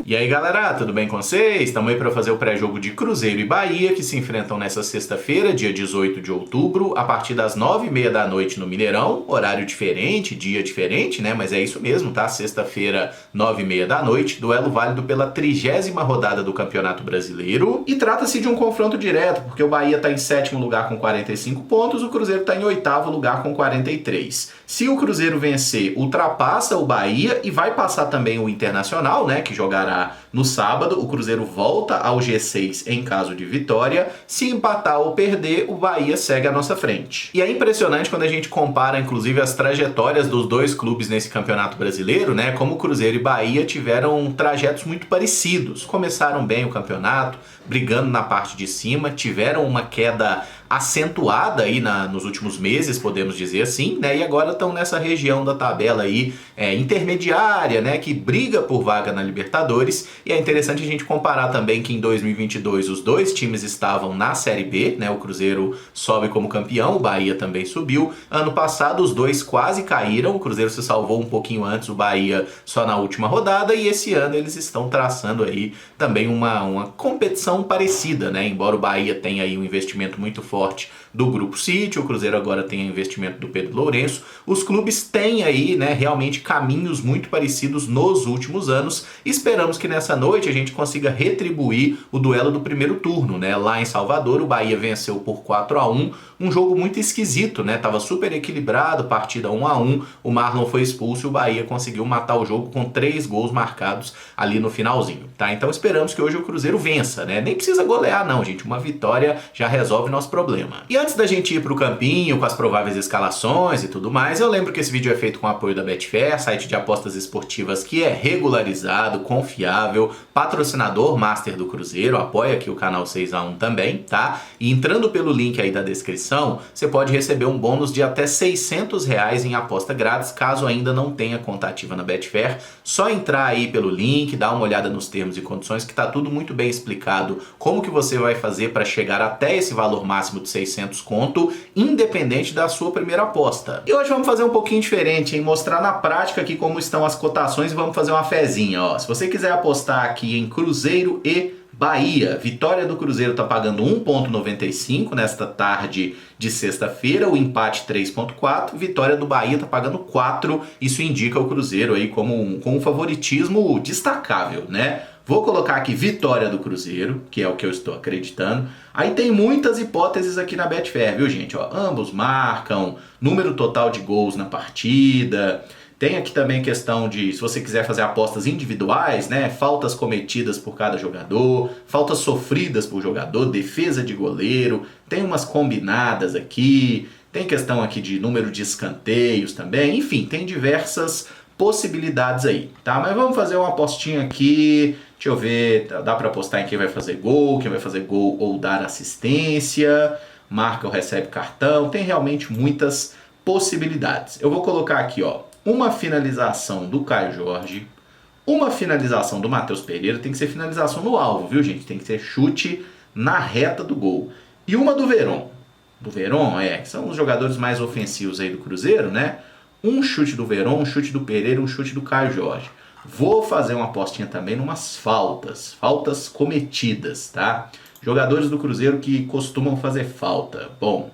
E aí galera, tudo bem com vocês? Estamos aí para fazer o pré-jogo de Cruzeiro e Bahia, que se enfrentam nessa sexta-feira, dia 18 de outubro, a partir das 9h30 da noite no Mineirão, horário diferente, dia diferente, né? Mas é isso mesmo, tá? Sexta-feira, 9h30 da noite, duelo válido pela 30ª rodada do Campeonato Brasileiro. E trata-se de um confronto direto, porque o Bahia está em 7º lugar com 45 pontos, o Cruzeiro está em 8º lugar com 43. Se o Cruzeiro vencer, ultrapassa o Bahia e vai passar também o Internacional, né? Que jogará no sábado. O Cruzeiro volta ao G6 em caso de vitória. Se empatar ou perder, o Bahia segue à nossa frente. E é impressionante quando a gente compara, inclusive, as trajetórias dos dois clubes nesse Campeonato Brasileiro, né? Como o Cruzeiro e Bahia tiveram trajetos muito parecidos. Começaram bem o campeonato, brigando na parte de cima, tiveram uma queda acentuada aí nos últimos meses, podemos dizer assim, né? E agora estão nessa região da tabela aí intermediária, né? Que briga por vaga na Libertadores. E é interessante a gente comparar também que em 2022 os dois times estavam na Série B, né? O Cruzeiro sobe como campeão, o Bahia também subiu. Ano passado os dois quase caíram, o Cruzeiro se salvou um pouquinho antes, o Bahia só na última rodada, e esse ano eles estão traçando aí também uma competição parecida, né? Embora o Bahia tenha aí um investimento muito forte do Grupo City, o Cruzeiro agora tem o investimento do Pedro Lourenço, os clubes têm aí, né, realmente caminhos muito parecidos nos últimos anos. Esperamos que nessa noite a gente consiga retribuir o duelo do primeiro turno, né? Lá em Salvador, o Bahia venceu por 4-1, um jogo muito esquisito, né? Tava super equilibrado, partida 1-1, o Marlon foi expulso e o Bahia conseguiu matar o jogo com 3 gols marcados ali no finalzinho, tá? Então esperamos que hoje o Cruzeiro vença, né? Nem precisa golear não, gente, uma vitória já resolve nosso problema. E antes da gente ir pro campinho com as prováveis escalações e tudo mais, eu lembro que esse vídeo é feito com o apoio da Betfair, site de apostas esportivas que é regularizado, confiável, patrocinador master do Cruzeiro, apoia aqui o canal 6x1 também, tá? E entrando pelo link aí da descrição, você pode receber um bônus de até R$600 em aposta grátis, caso ainda não tenha conta ativa na Betfair. Só entrar aí pelo link, dar uma olhada nos termos e condições, que tá tudo muito bem explicado, como que você vai fazer para chegar até esse valor máximo de 600 conto, independente da sua primeira aposta. E hoje vamos fazer um pouquinho diferente, hein? Mostrar na prática aqui como estão as cotações e vamos fazer uma fezinha, ó. Se você quiser apostar aqui em Cruzeiro e Bahia, vitória do Cruzeiro tá pagando 1,95 nesta tarde de sexta-feira, o empate 3,4, vitória do Bahia tá pagando 4, isso indica o Cruzeiro aí com um favoritismo destacável, né? Vou colocar aqui vitória do Cruzeiro, que é o que eu estou acreditando. Aí tem muitas hipóteses aqui na Betfair, viu, gente? Ó, ambos marcam, número total de gols na partida. Tem aqui também questão de, se você quiser fazer apostas individuais, né? Faltas cometidas por cada jogador, faltas sofridas por jogador, defesa de goleiro. Tem umas combinadas aqui. Tem questão aqui de número de escanteios também. Enfim, tem diversas possibilidades aí, tá? Mas vamos fazer uma apostinha aqui. Deixa eu ver, dá para apostar em quem vai fazer gol ou dar assistência, marca ou recebe cartão, tem realmente muitas possibilidades. Eu vou colocar aqui, ó, uma finalização do Caio Jorge, uma finalização do Matheus Pereira, tem que ser finalização no alvo, viu, gente? Tem que ser chute na reta do gol. E uma do Veron. Do Veron, que são os jogadores mais ofensivos aí do Cruzeiro, né? Um chute do Veron, um chute do Pereira, um chute do Caio Jorge. Vou fazer uma apostinha também numas faltas cometidas, tá? Jogadores do Cruzeiro que costumam fazer falta. Bom,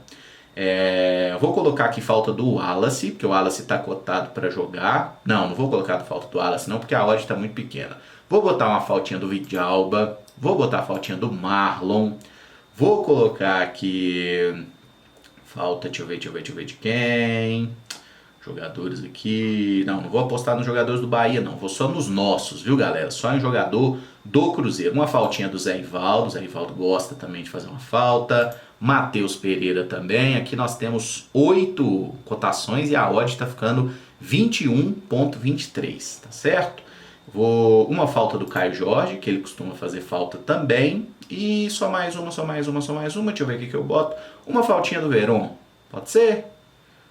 vou colocar aqui falta do Wallace, porque o Wallace está cotado para jogar. Não vou colocar a falta do Wallace não, porque a odd está muito pequena. Vou botar uma faltinha do Vidalba, vou botar a faltinha do Marlon, vou colocar aqui falta, deixa eu ver de quem... Jogadores aqui... Não vou apostar nos jogadores do Bahia, não. Vou só nos nossos, viu, galera? Só em jogador do Cruzeiro. Uma faltinha do Zé Ivaldo. O Zé Ivaldo gosta também de fazer uma falta. Matheus Pereira também. Aqui nós temos 8 cotações e a odd está ficando 21,23, tá certo? Uma falta do Caio Jorge, que ele costuma fazer falta também. E só mais uma. Deixa eu ver o que eu boto. Uma faltinha do Veron. Pode ser?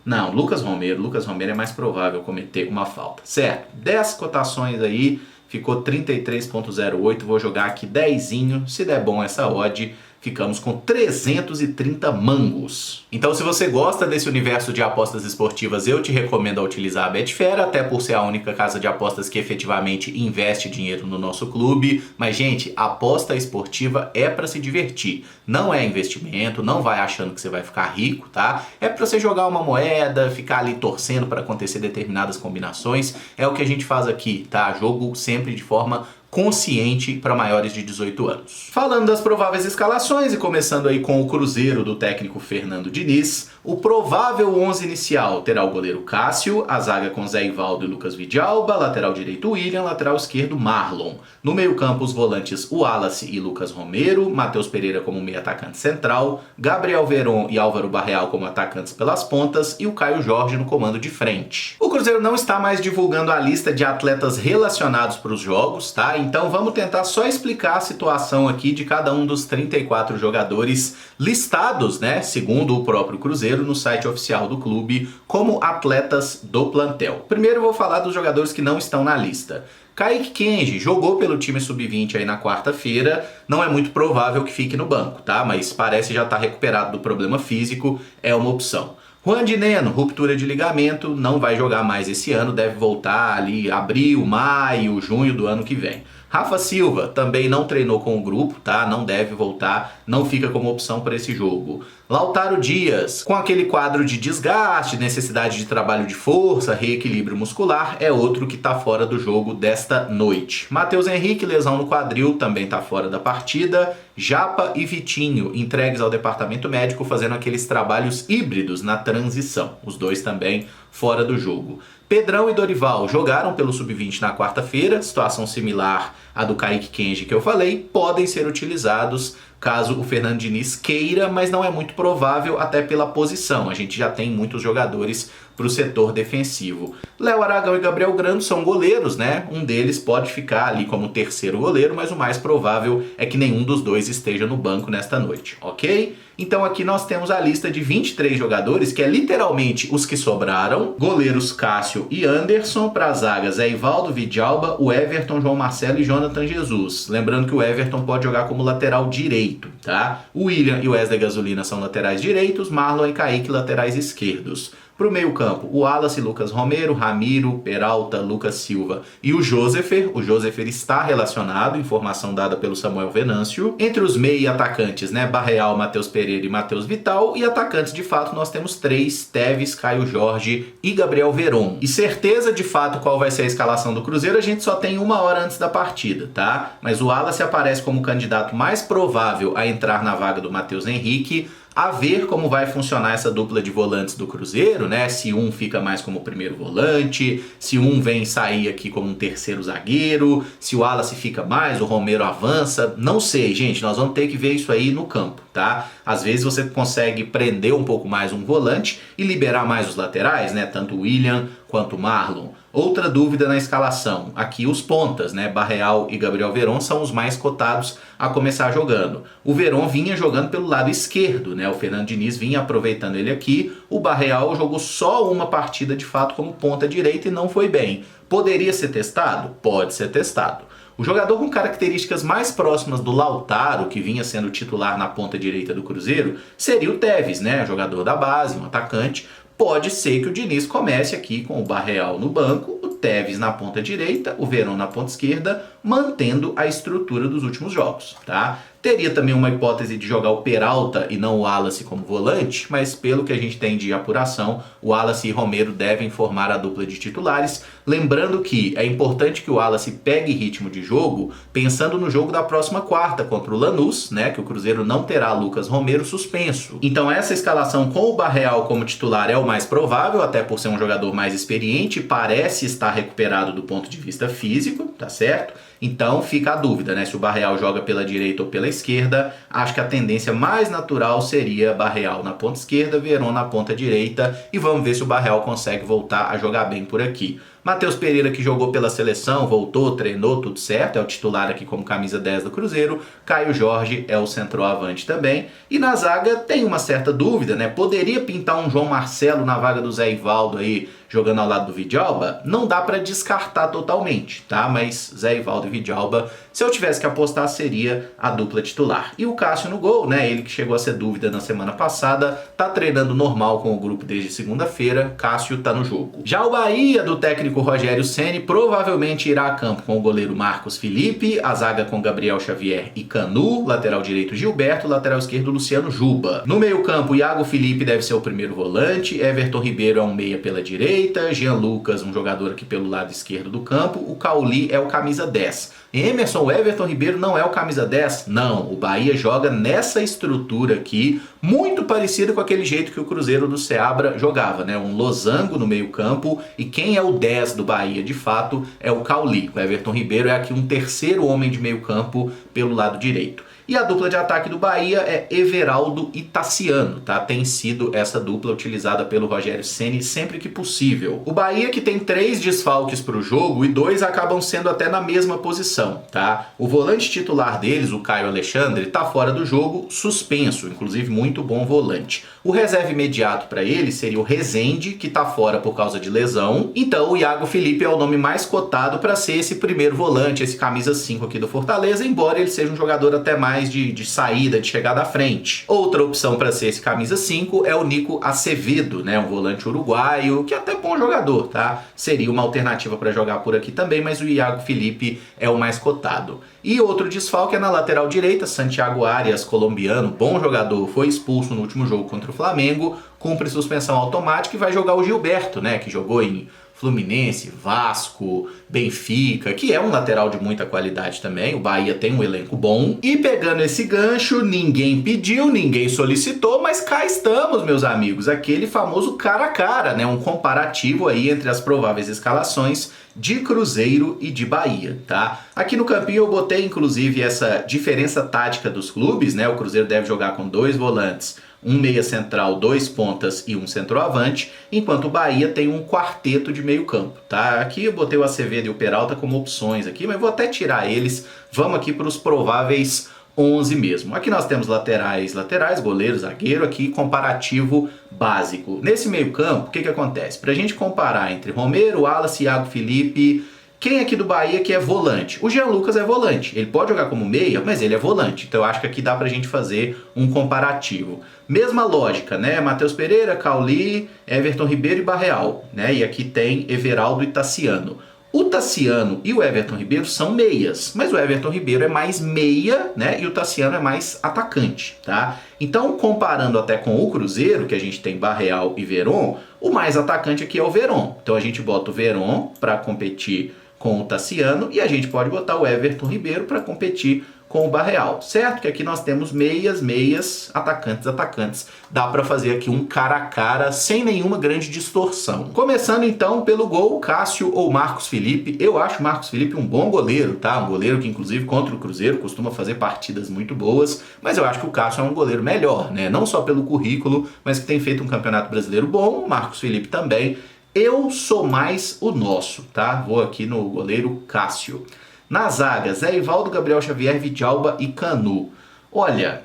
Não, Lucas Romero é mais provável cometer uma falta, certo? 10 cotações aí, ficou 33,08, vou jogar aqui 10zinho, se der bom essa odd, ficamos com 330 mangos. Então, se você gosta desse universo de apostas esportivas, eu te recomendo a utilizar a Betfair, até por ser a única casa de apostas que efetivamente investe dinheiro no nosso clube. Mas, gente, aposta esportiva é para se divertir. Não é investimento, não vai achando que você vai ficar rico, tá? É para você jogar uma moeda, ficar ali torcendo para acontecer determinadas combinações. É o que a gente faz aqui, tá? Jogo sempre de forma consciente para maiores de 18 anos. Falando das prováveis escalações e começando aí com o Cruzeiro do técnico Fernando Diniz, o provável 11 inicial terá o goleiro Cássio, a zaga com Zé Ivaldo e Lucas Vidalba, lateral direito William, lateral esquerdo Marlon. No meio-campo os volantes Wallace e Lucas Romero, Matheus Pereira como meio atacante central, Gabriel Veron e Álvaro Barreal como atacantes pelas pontas e o Caio Jorge no comando de frente. O Cruzeiro não está mais divulgando a lista de atletas relacionados para os jogos, tá? Então vamos tentar só explicar a situação aqui de cada um dos 34 jogadores listados, né, segundo o próprio Cruzeiro, no site oficial do clube, como atletas do plantel. Primeiro eu vou falar dos jogadores que não estão na lista. Kaique Kenji jogou pelo time sub-20 aí na quarta-feira, não é muito provável que fique no banco, tá? Mas parece já estar recuperado do problema físico, é uma opção. Juan de Neno, ruptura de ligamento, não vai jogar mais esse ano, deve voltar ali abril, maio, junho do ano que vem. Rafa Silva também não treinou com o grupo, tá? Não deve voltar, não fica como opção para esse jogo. Lautaro Dias, com aquele quadro de desgaste, necessidade de trabalho de força, reequilíbrio muscular, é outro que está fora do jogo desta noite. Matheus Henrique, lesão no quadril, também está fora da partida. Japa e Vitinho, entregues ao departamento médico, fazendo aqueles trabalhos híbridos na transição. Os dois também fora do jogo. Pedrão e Dorival jogaram pelo Sub-20 na quarta-feira, situação similar à do Kaique Kenji que eu falei, podem ser utilizados caso o Fernando Diniz queira, mas não é muito provável até pela posição. A gente já tem muitos jogadores para o setor defensivo. Léo Aragão e Gabriel Grando são goleiros, né? Um deles pode ficar ali como terceiro goleiro, mas o mais provável é que nenhum dos dois esteja no banco nesta noite, ok? Então aqui nós temos a lista de 23 jogadores, que é literalmente os que sobraram. Goleiros Cássio e Anderson, para as zagas é Ivaldo, Vidalba, o Everton, João Marcelo e Jonathan Jesus. Lembrando que o Everton pode jogar como lateral direito, tá? O William e o Wesley Gasolina são laterais direitos, Marlon e Kaique laterais esquerdos. Para o meio campo, o Wallace, Lucas Romero, Ramiro, Peralta, Lucas Silva e o Josefer. O Josefer está relacionado, informação dada pelo Samuel Venâncio. Entre os meio atacantes, né, Barreal, Matheus Pereira e Matheus Vital. E atacantes, de fato, nós temos 3, Teves, Caio Jorge e Gabriel Veron. E certeza, de fato, qual vai ser a escalação do Cruzeiro, a gente só tem 1 hora antes da partida, tá? Mas o Wallace aparece como o candidato mais provável a entrar na vaga do Matheus Henrique. A ver como vai funcionar essa dupla de volantes do Cruzeiro, né? Se um fica mais como primeiro volante, se um vem sair aqui como um terceiro zagueiro, se o Wallace fica mais, o Romero avança. Não sei, gente, nós vamos ter que ver isso aí no campo, tá? Às vezes você consegue prender um pouco mais um volante e liberar mais os laterais, né? Tanto o William quanto o Marlon. Outra dúvida na escalação, aqui os pontas, né? Barreal e Gabriel Veron são os mais cotados a começar jogando. O Veron vinha jogando pelo lado esquerdo, né? O Fernando Diniz vinha aproveitando ele aqui. O Barreal jogou só uma partida de fato como ponta direita e não foi bem. Poderia ser testado? Pode ser testado. O jogador com características mais próximas do Lautaro, que vinha sendo titular na ponta direita do Cruzeiro, seria o Teves, né? Jogador da base, um atacante. Pode ser que o Diniz comece aqui com o Barreal no banco, o Teves na ponta direita, o Veron na ponta esquerda, mantendo a estrutura dos últimos jogos, tá? Teria também uma hipótese de jogar o Peralta e não o Wallace como volante, mas pelo que a gente tem de apuração, o Wallace e Romero devem formar a dupla de titulares. Lembrando que é importante que o Wallace pegue ritmo de jogo, pensando no jogo da próxima quarta contra o Lanús, né, que o Cruzeiro não terá Lucas Romero suspenso. Então essa escalação com o Barreal como titular é o mais provável, até por ser um jogador mais experiente, parece estar recuperado do ponto de vista físico, tá certo? Então fica a dúvida, né? Se o Barreal joga pela direita ou pela esquerda. Acho que a tendência mais natural seria Barreal na ponta esquerda, Veron na ponta direita. E vamos ver se o Barreal consegue voltar a jogar bem por aqui. Matheus Pereira, que jogou pela seleção, voltou, treinou, tudo certo, é o titular aqui como camisa 10 do Cruzeiro. Caio Jorge é o centroavante também. E na zaga tem uma certa dúvida, né? Poderia pintar um João Marcelo na vaga do Zé Ivaldo aí, jogando ao lado do Vidalba? Não dá para descartar totalmente, tá? Mas Zé Ivaldo e Vidalba, se eu tivesse que apostar, seria a dupla titular. E o Cássio no gol, né? Ele que chegou a ser dúvida na semana passada, tá treinando normal com o grupo desde segunda-feira. Cássio tá no jogo. Já o Bahia, do técnico Rogério Ceni, provavelmente irá a campo com o goleiro Marcos Felipe, a zaga com Gabriel Xavier e Canu, lateral direito Gilberto, lateral esquerdo Luciano Juba. No meio-campo, Iago Felipe deve ser o primeiro volante, Everton Ribeiro é um meia pela direita, Jean Lucas, um jogador aqui pelo lado esquerdo do campo, o Cauli é o camisa 10. Emerson, o Everton Ribeiro não é o camisa 10? Não, o Bahia joga nessa estrutura aqui, muito parecida com aquele jeito que o Cruzeiro do Seabra jogava, né? Um losango no meio campo, e quem é o 10 do Bahia de fato é o Cauli. O Everton Ribeiro é aqui um terceiro homem de meio campo pelo lado direito. E a dupla de ataque do Bahia é Everaldo e Tassiano, tá? Tem sido essa dupla utilizada pelo Rogério Ceni sempre que possível. O Bahia que tem 3 desfalques para o jogo e 2 acabam sendo até na mesma posição, tá? O volante titular deles, o Caio Alexandre, tá fora do jogo, suspenso, inclusive muito bom volante. O reserva imediato para ele seria o Rezende, que tá fora por causa de lesão. Então o Iago Felipe é o nome mais cotado para ser esse primeiro volante, esse camisa 5 aqui do Fortaleza, embora ele seja um jogador até mais de saída, de chegada à frente. Outra opção para ser esse camisa 5 é o Nico Acevedo, né? Um volante uruguaio, que é até bom jogador, tá? Seria uma alternativa para jogar por aqui também, mas o Iago Felipe é o mais cotado. E outro desfalque é na lateral direita, Santiago Arias, colombiano, bom jogador, foi expulso no último jogo contra o Flamengo, cumpre suspensão automática e vai jogar o Gilberto, né? Que jogou em Fluminense, Vasco, Benfica, que é um lateral de muita qualidade também. O Bahia tem um elenco bom. E pegando esse gancho, ninguém pediu, ninguém solicitou, mas cá estamos, meus amigos. Aquele famoso cara a cara, né? Um comparativo aí entre as prováveis escalações de Cruzeiro e de Bahia, tá? Aqui no campinho eu botei, inclusive, essa diferença tática dos clubes, né? O Cruzeiro deve jogar com 2 volantes, um meia central, 2 pontas e um centroavante, enquanto o Bahia tem um quarteto de meio campo, tá? Aqui eu botei o Acevedo e o Peralta como opções aqui, mas vou até tirar eles. Vamos aqui para os prováveis 11 mesmo. Aqui nós temos laterais, goleiro, zagueiro, aqui comparativo básico. Nesse meio campo, o que acontece? Pra gente comparar entre Romero, Wallace, Iago Felipe, quem aqui do Bahia que é volante? O Jean Lucas é volante. Ele pode jogar como meia, mas ele é volante. Então eu acho que aqui dá pra gente fazer um comparativo. Mesma lógica, né? Matheus Pereira, Cauli, Everton Ribeiro e Barreal, né? E aqui tem Everaldo e Tassiano. O Tassiano e o Everton Ribeiro são meias, mas o Everton Ribeiro é mais meia, né? E o Tassiano é mais atacante, tá? Então, comparando até com o Cruzeiro, que a gente tem Barreal e Veron, o mais atacante aqui é o Veron. Então a gente bota o Veron para competir com o Tassiano e a gente pode botar o Everton Ribeiro para competir com o Barreal, certo? Que aqui nós temos meias, atacantes. Dá para fazer aqui um cara a cara sem nenhuma grande distorção. Começando então pelo gol, Cássio ou Marcos Felipe. Eu acho o Marcos Felipe um bom goleiro, tá? Um goleiro que inclusive contra o Cruzeiro costuma fazer partidas muito boas, mas eu acho que o Cássio é um goleiro melhor, né? Não só pelo currículo, mas que tem feito um campeonato brasileiro bom, o Marcos Felipe também. Eu sou mais o nosso, tá? Vou aqui no goleiro Cássio. Na zaga, Zé Ivaldo, Gabriel Xavier, Vidalba e Canu. Olha,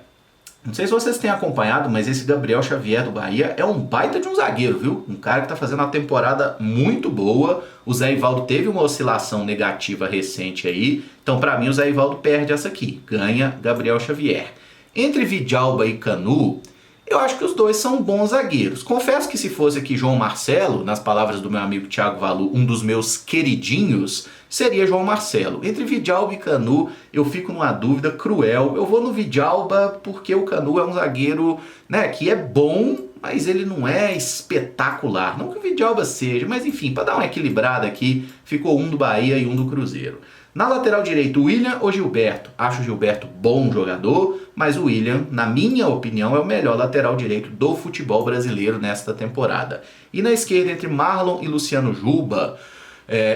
não sei se vocês têm acompanhado, mas esse Gabriel Xavier do Bahia é um baita de um zagueiro, viu? Um cara que tá fazendo uma temporada muito boa. O Zé Ivaldo teve uma oscilação negativa recente aí. Então, pra mim, o Zé Ivaldo perde essa aqui. Ganha Gabriel Xavier. Entre Vidalba e Canu, eu acho que os dois são bons zagueiros. Confesso que se fosse aqui João Marcelo, nas palavras do meu amigo Thiago Valu, um dos meus queridinhos, seria João Marcelo. Entre Vidalba e Canu, eu fico numa dúvida cruel. Eu vou no Vidalba porque o Canu é um zagueiro, né, que é bom, mas ele não é espetacular. Não que o Vidalba seja, mas enfim, para dar uma equilibrada aqui, ficou um do Bahia e um do Cruzeiro. Na lateral direito, William ou Gilberto? Acho o Gilberto bom jogador, mas o William, na minha opinião, é o melhor lateral direito do futebol brasileiro nesta temporada. E na esquerda, entre Marlon e Luciano Juba,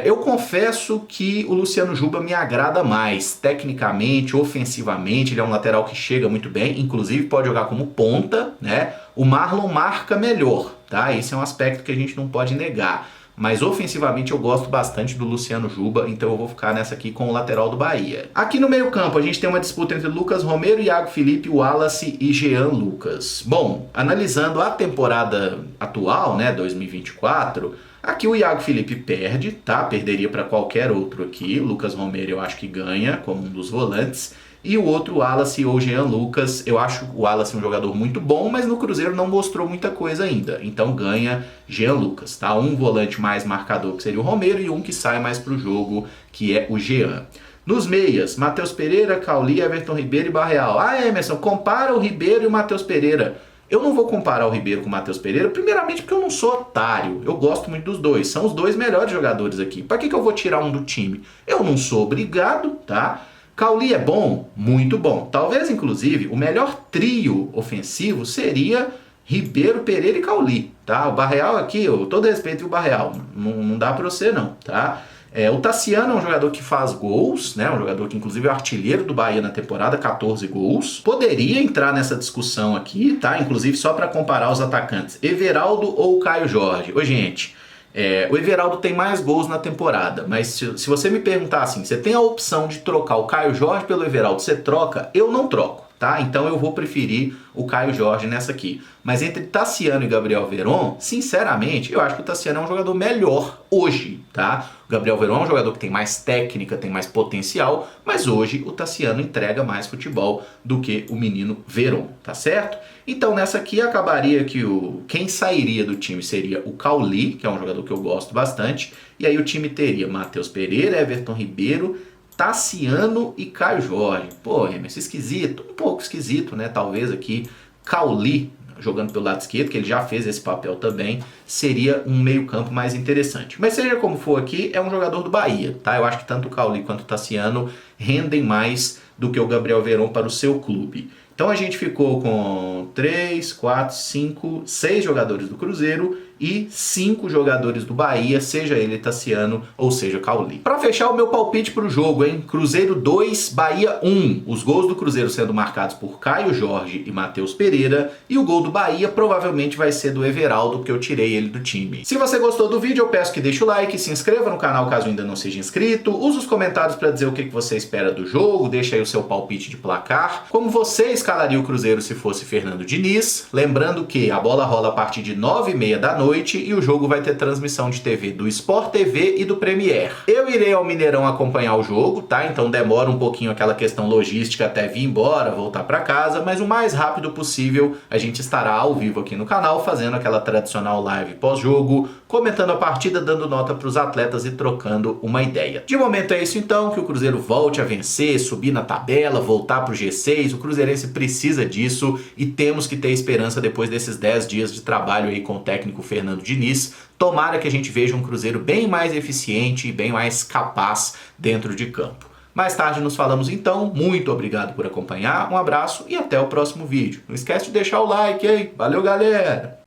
eu confesso que o Luciano Juba me agrada mais, tecnicamente, ofensivamente, ele é um lateral que chega muito bem, inclusive pode jogar como ponta, né? O Marlon marca melhor, tá? Esse é um aspecto que a gente não pode negar. mas ofensivamente eu gosto bastante do Luciano Juba, então eu vou ficar nessa aqui com o lateral do Bahia. Aqui no meio campo a gente tem uma disputa entre Lucas Romero, Iago Felipe, Wallace e Jean Lucas. Bom, analisando a temporada atual, né, 2024, aqui o Iago Felipe perde, tá? Perderia para qualquer outro aqui. O Lucas Romero eu acho que ganha como um dos volantes. E o outro, Wallace ou Jean Lucas, eu acho o Wallace um jogador muito bom, mas no Cruzeiro não mostrou muita coisa ainda. Então ganha Jean Lucas, tá? Um volante mais marcador que seria o Romero e um que sai mais pro jogo, que é o Jean. Nos meias, Matheus Pereira, Cauli, Everton Ribeiro e Barreal. Ah, Emerson, compara o Ribeiro e o Matheus Pereira. Eu não vou comparar o Ribeiro com o Matheus Pereira, primeiramente porque eu não sou otário. Eu gosto muito dos dois, são os dois melhores jogadores aqui. Para que eu vou tirar um do time? Eu não sou obrigado, tá? Cauli é bom? Muito bom. Talvez, inclusive, o melhor trio ofensivo seria Ribeiro, Pereira e Cauli, tá? O Barreal aqui, eu todo respeito ao Barreal, não dá pra você não, tá? O Tassiano é um jogador que faz gols, né? Um jogador que inclusive é o artilheiro do Bahia na temporada, 14 gols. Poderia entrar nessa discussão aqui, tá? Inclusive só para comparar os atacantes, Everaldo ou Caio Jorge. Ô, gente, o Everaldo tem mais gols na temporada, mas se você me perguntar assim, você tem a opção de trocar o Caio Jorge pelo Everaldo, você troca? Eu não troco, tá? Então eu vou preferir o Caio Jorge nessa aqui. Mas entre Tassiano e Gabriel Veron, sinceramente, eu acho que o Tassiano é um jogador melhor hoje, tá? O Gabriel Veron é um jogador que tem mais técnica, tem mais potencial, mas hoje o Tassiano entrega mais futebol do que o menino Veron, tá certo? Então nessa aqui acabaria que quem sairia do time seria o Cauli, que é um jogador que eu gosto bastante, e aí o time teria Matheus Pereira, Everton Ribeiro, Tassiano e Caio Jorge. Pô, Emerson, esquisito, um pouco esquisito, né? Talvez aqui Cauli jogando pelo lado esquerdo, que ele já fez esse papel também, seria um meio-campo mais interessante. Mas seja como for aqui, é um jogador do Bahia, tá? Eu acho que tanto o Cauli quanto o Tassiano rendem mais do que o Gabriel Veron para o seu clube. Então a gente ficou com 3, 4, 5, 6 jogadores do Cruzeiro e 5 jogadores do Bahia, seja ele Tassiano ou seja Cauli. Para fechar o meu palpite para o jogo, hein? Cruzeiro 2, Bahia 1. Os gols do Cruzeiro sendo marcados por Caio Jorge e Matheus Pereira, e o gol do Bahia provavelmente vai ser do Everaldo, porque eu tirei ele do time. Se você gostou do vídeo, eu peço que deixe o like, se inscreva no canal caso ainda não seja inscrito, use os comentários para dizer o que você espera do jogo, deixa aí o seu palpite de placar, como você escalaria o Cruzeiro se fosse Fernando Diniz, lembrando que a bola rola a partir de 9h30 da noite e o jogo vai ter transmissão de TV do Sport TV e do Premier. Eu irei ao Mineirão acompanhar o jogo, tá? Então demora um pouquinho aquela questão logística até vir embora, voltar para casa, mas o mais rápido possível a gente estará ao vivo aqui no canal, fazendo aquela tradicional live pós-jogo, comentando a partida, dando nota para os atletas e trocando uma ideia. De momento é isso então, que o Cruzeiro volte a vencer, subir na tabela, voltar para o G6, o cruzeirense precisa disso e temos que ter esperança depois desses 10 dias de trabalho aí com o técnico Fernando Diniz. Tomara que a gente veja um Cruzeiro bem mais eficiente e bem mais capaz dentro de campo. Mais tarde nos falamos então, muito obrigado por acompanhar, um abraço e até o próximo vídeo. Não esquece de deixar o like, hein? Valeu, galera!